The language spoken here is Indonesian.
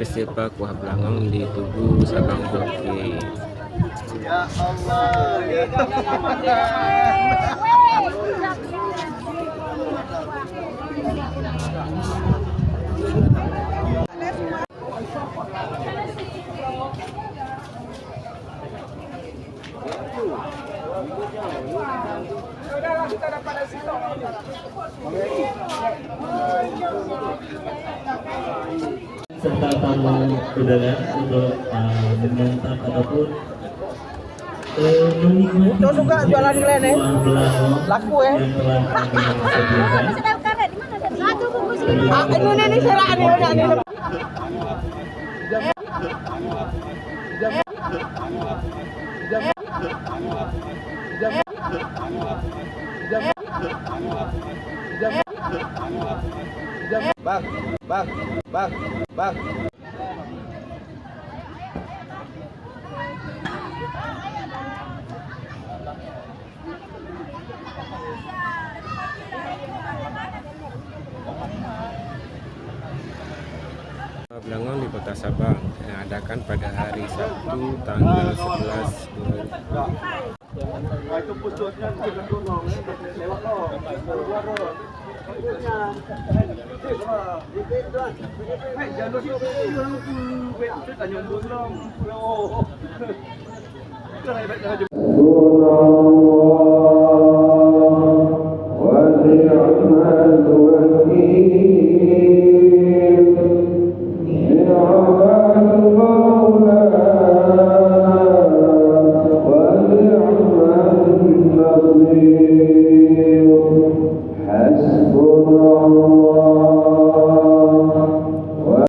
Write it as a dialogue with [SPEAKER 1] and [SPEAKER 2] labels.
[SPEAKER 1] Festival Kuah Belangong di Tugu Sabang Merauke.
[SPEAKER 2] Ya Allah. Kita dapat dari situ.
[SPEAKER 3] Serta tamu undangan untuk menyantap ataupun menikmati
[SPEAKER 2] Tuh suka jualan glen ya? Laku ya?
[SPEAKER 3] yang telah kami sediakan.
[SPEAKER 4] Satu bungkus ini.
[SPEAKER 2] Ini seraan ini. Bang.
[SPEAKER 1] Belangong di Kota Sabang diadakan pada hari Sabtu tanggal 11
[SPEAKER 2] Itu pusatnya kita tolong lewat loh.
[SPEAKER 5] حسبنا